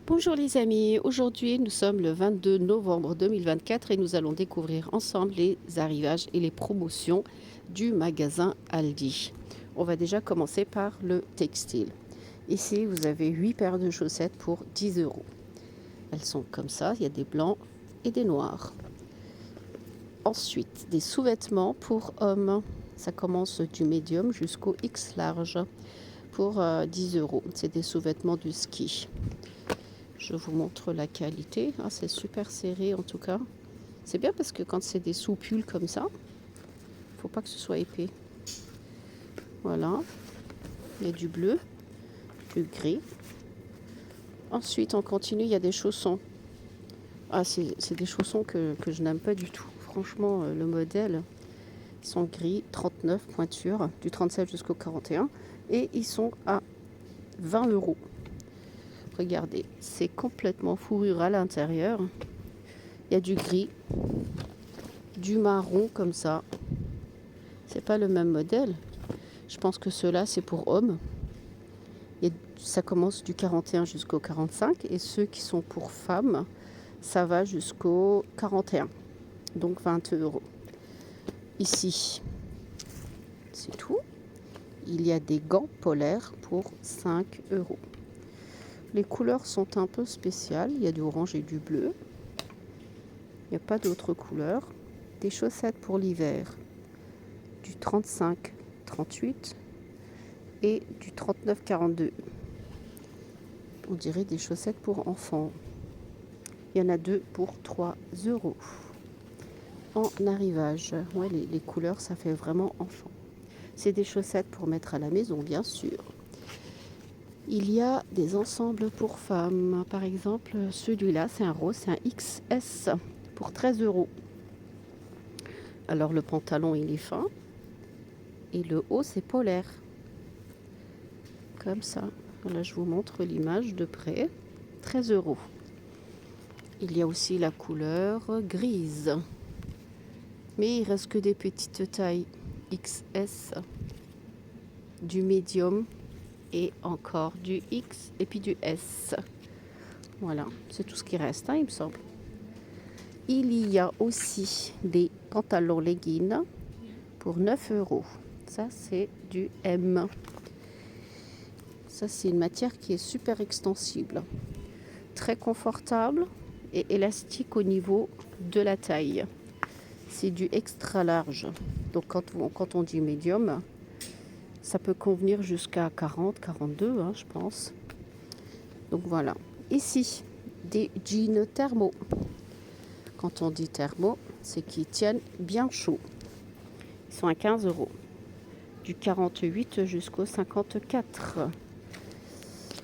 Bonjour les amis, aujourd'hui nous sommes le 22 novembre 2024 et nous allons découvrir ensemble les arrivages et les promotions du magasin Aldi. On va déjà commencer par le textile. Ici vous avez 8 paires de chaussettes pour 10 euros. Elles sont comme ça, il y a des blancs et des noirs. Ensuite des sous-vêtements pour hommes, ça commence du médium jusqu'au X large pour 10 euros. C'est des sous-vêtements de ski. Je vous montre la qualité. Ah, c'est super serré en tout cas. C'est bien parce que quand c'est des sous-pulls comme ça, il ne faut pas que ce soit épais. Voilà. Il y a du bleu, du gris. Ensuite, on continue, il y a des chaussons. Ah, c'est des chaussons que je n'aime pas du tout. Franchement, le modèle, ils sont gris, 39 pointures, du 37 jusqu'au 41. Et ils sont à 20 euros. Regardez, c'est complètement fourrure à l'intérieur. Il y a du gris, du marron comme ça. C'est pas le même modèle. Je pense que ceux-là, c'est pour hommes. Et ça commence du 41 jusqu'au 45. Et ceux qui sont pour femmes, ça va jusqu'au 41. Donc 20 euros. Ici, c'est tout. Il y a des gants polaires pour 5 euros. Les couleurs sont un peu spéciales. Il y a du orange et du bleu. Il n'y a pas d'autres couleurs. Des chaussettes pour l'hiver. Du 35-38 et du 39-42. On dirait des chaussettes pour enfants. Il y en a deux pour 3 euros. En arrivage, ouais, les couleurs, ça fait vraiment enfant. C'est des chaussettes pour mettre à la maison, bien sûr. Il y a des ensembles pour femmes. Par exemple, celui-là, c'est un rose, c'est un XS pour 13 euros. Alors, le pantalon, il est fin. Et le haut, c'est polaire. Comme ça. Là, je vous montre l'image de près. 13 euros. Il y a aussi la couleur grise. Mais il reste que des petites tailles. XS. Du médium. Et encore du X. Et puis du S. Voilà. C'est tout ce qui reste, hein, il me semble. Il y a aussi des pantalons leggings pour 9 euros. Ça, c'est du M. Ça, c'est une matière qui est super extensible. Très confortable et élastique au niveau de la taille. C'est du extra large. Donc, quand on dit médium, ça peut convenir jusqu'à 40, 42, hein, je pense. Donc, voilà. Ici, des jeans thermo. Quand on dit thermo, c'est qu'ils tiennent bien chaud. Ils sont à 15 euros. Du 48 jusqu'au 54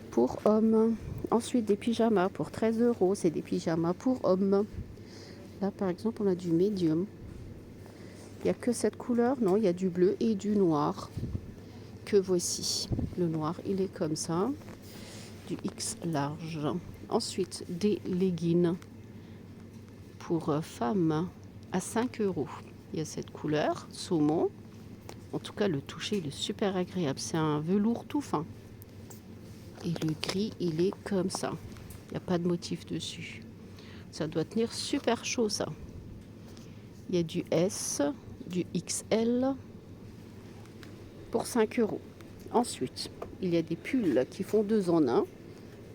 pour hommes. Ensuite, des pyjamas pour 13 euros. C'est des pyjamas pour hommes. Là, par exemple, on a du médium. Il n'y a que cette couleur. Non, il y a du bleu et du noir. Que voici. Le noir, il est comme ça. Du X large. Ensuite, des leggings pour femmes à 5 euros. Il y a cette couleur, saumon. En tout cas, le toucher, il est super agréable. C'est un velours tout fin. Et le gris, il est comme ça. Il n'y a pas de motif dessus. Ça doit tenir super chaud, ça. Il y a du S, du XL pour 5 euros. Ensuite, il y a des pulls qui font 2 en 1.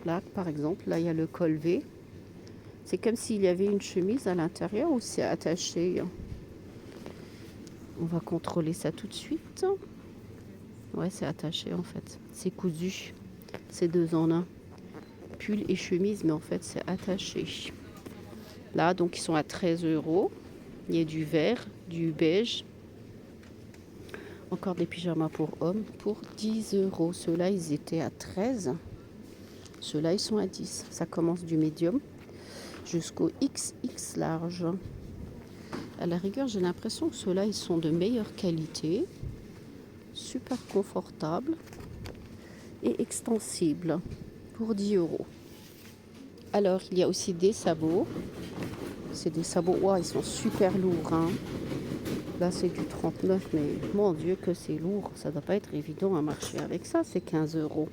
Là, par exemple, là, il y a le col V. C'est comme s'il y avait une chemise à l'intérieur ou c'est attaché. On va contrôler ça tout de suite. Ouais, c'est attaché en fait. C'est cousu. C'est 2 en 1. Pull et chemise, mais en fait, c'est attaché. Là, donc, ils sont à 13 euros. Il y a du vert, du beige. Encore des pyjamas pour hommes pour 10 euros. Ceux-là, ils étaient à 13. Ceux-là, ils sont à 10. Ça commence du médium jusqu'au XX large. À la rigueur, j'ai l'impression que ceux-là, ils sont de meilleure qualité. Super confortables. Et extensibles pour 10 euros. Alors, il y a aussi des sabots. C'est des sabots, wow, ils sont super lourds. Hein. Là, c'est du 39, mais mon Dieu que c'est lourd. Ça ne doit pas être évident à marcher avec ça, c'est 15 euros.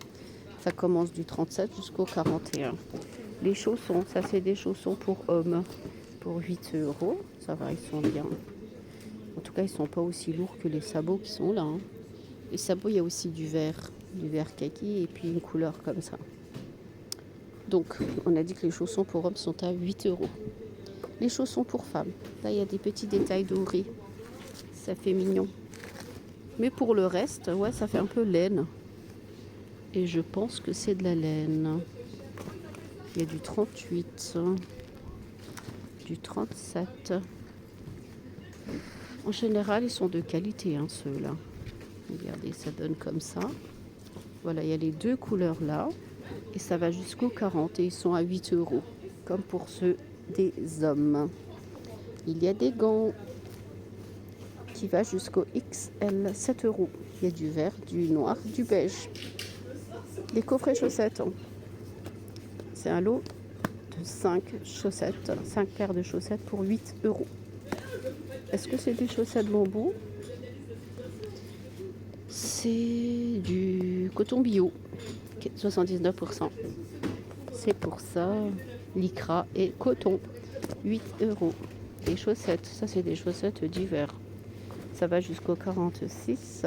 Ça commence du 37 jusqu'au 41. Les chaussons, ça c'est des chaussons pour hommes. Pour 8 euros, ça va, ils sont bien. En tout cas, ils sont pas aussi lourds que les sabots qui sont là. Hein. Les sabots, il y a aussi du vert kaki et puis une couleur comme ça. Donc, on a dit que les chaussons pour hommes sont à 8 euros. Les chaussons pour femmes, là, il y a des petits détails dorés. Ça fait mignon. Mais pour le reste, ouais, ça fait un peu laine. Et je pense que c'est de la laine. Il y a du 38, du 37. En général, ils sont de qualité, hein, ceux-là. Regardez, ça donne comme ça. Voilà, il y a les deux couleurs là. Et ça va jusqu'au 40 et ils sont à 8 euros. Comme pour ceux des hommes. Il y a des gants qui va jusqu'au XL, 7 euros. Il y a du vert, du noir, du beige. Les coffrets chaussettes. C'est un lot de 5 chaussettes, 5 paires de chaussettes pour 8 euros. Est-ce que c'est des chaussettes bambou? C'est du coton bio, 79%. C'est pour ça, lycra et coton, 8 euros. Les chaussettes, ça c'est des chaussettes d'hiver. Ça va jusqu'au 46.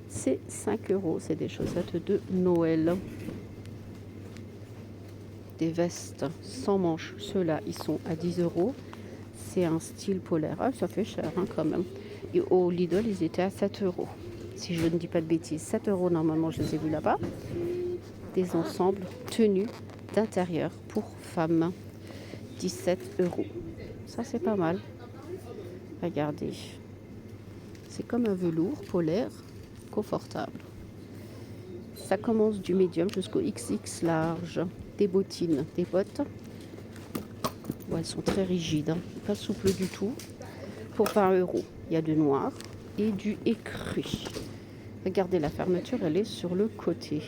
C'est 5 euros. C'est des chaussettes de Noël. Des vestes sans manches. Ceux-là, ils sont à 10 euros. C'est un style polaire. Ah, ça fait cher hein, quand même. Et au Lidl, ils étaient à 7 euros. Si je ne dis pas de bêtises. 7 euros normalement, je les ai vus là-bas. Des ensembles tenus d'intérieur pour femmes. 17 euros. Ça, c'est pas mal. Regardez. C'est comme un velours polaire, confortable. Ça commence du médium jusqu'au XX large. Des bottines, des bottes. Bon, elles sont très rigides, hein, pas souples du tout. Pour 20 euros, il y a du noir et du écru. Regardez, la fermeture, elle est sur le côté.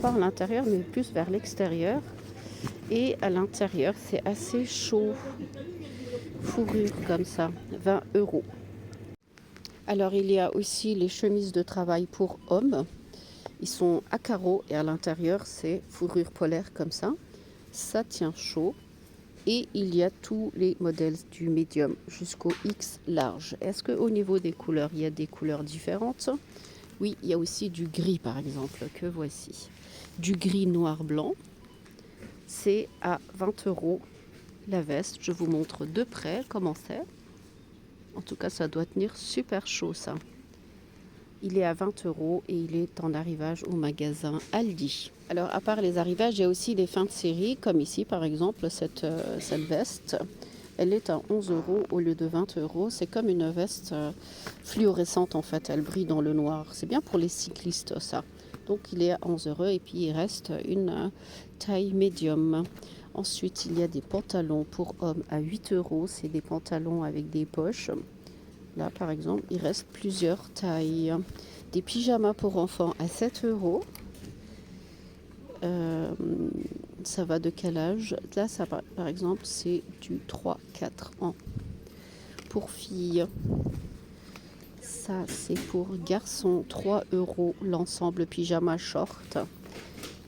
Pas à l'intérieur, mais plus vers l'extérieur. Et à l'intérieur, c'est assez chaud. Fourrure comme ça, 20 euros. Alors, il y a aussi les chemises de travail pour hommes. Ils sont à carreaux et à l'intérieur, c'est fourrure polaire comme ça. Ça tient chaud. Et il y a tous les modèles du médium jusqu'au X large. Est-ce qu'au niveau des couleurs, il y a des couleurs différentes? Oui, il y a aussi du gris, par exemple, que voici. Du gris noir blanc. C'est à 20 euros la veste. Je vous montre de près comment c'est. En tout cas, ça doit tenir super chaud, ça. Il est à 20 euros et il est en arrivage au magasin Aldi. Alors, à part les arrivages, il y a aussi des fins de série, comme ici, par exemple, cette veste. Elle est à 11 euros au lieu de 20 euros. C'est comme une veste fluorescente, en fait. Elle brille dans le noir. C'est bien pour les cyclistes, ça. Donc, il est à 11 euros et puis il reste une taille médium. Ensuite, il y a des pantalons pour hommes à 8 euros. C'est des pantalons avec des poches. Là, par exemple, il reste plusieurs tailles. Des pyjamas pour enfants à 7 euros. Ça va de quel âge? Là, ça, par exemple, c'est du 3-4 ans. Pour filles, ça, c'est pour garçons, 3 euros l'ensemble pyjama short.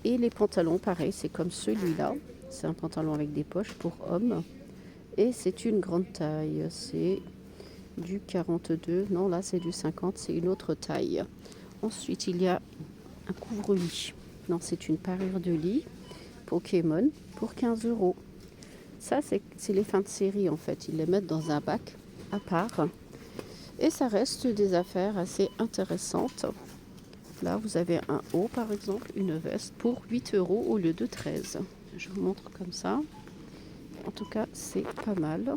Et les pantalons, pareil, c'est comme celui-là. C'est un pantalon avec des poches pour hommes. Et c'est une grande taille. C'est du 42. Non, là, c'est du 50. C'est une autre taille. Ensuite, il y a un couvre-lit. Non, c'est une parure de lit Pokémon pour 15 euros. Ça, c'est les fins de série, en fait. Ils les mettent dans un bac à part. Et ça reste des affaires assez intéressantes. Là, vous avez un haut, par exemple, une veste pour 8 euros au lieu de 13. Je vous montre comme ça. En tout cas, c'est pas mal.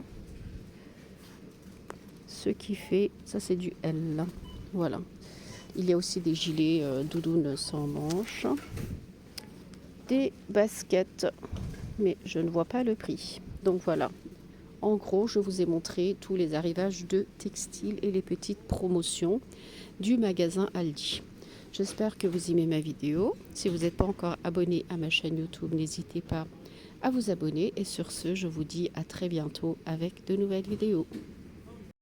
Ce qui fait, ça c'est du L. Voilà. Il y a aussi des gilets doudounes sans manches. Des baskets, mais je ne vois pas le prix. Donc voilà. En gros, je vous ai montré tous les arrivages de textiles et les petites promotions du magasin Aldi. J'espère que vous aimez ma vidéo. Si vous n'êtes pas encore abonné à ma chaîne YouTube, n'hésitez pas à vous abonner. Et sur ce, je vous dis à très bientôt avec de nouvelles vidéos.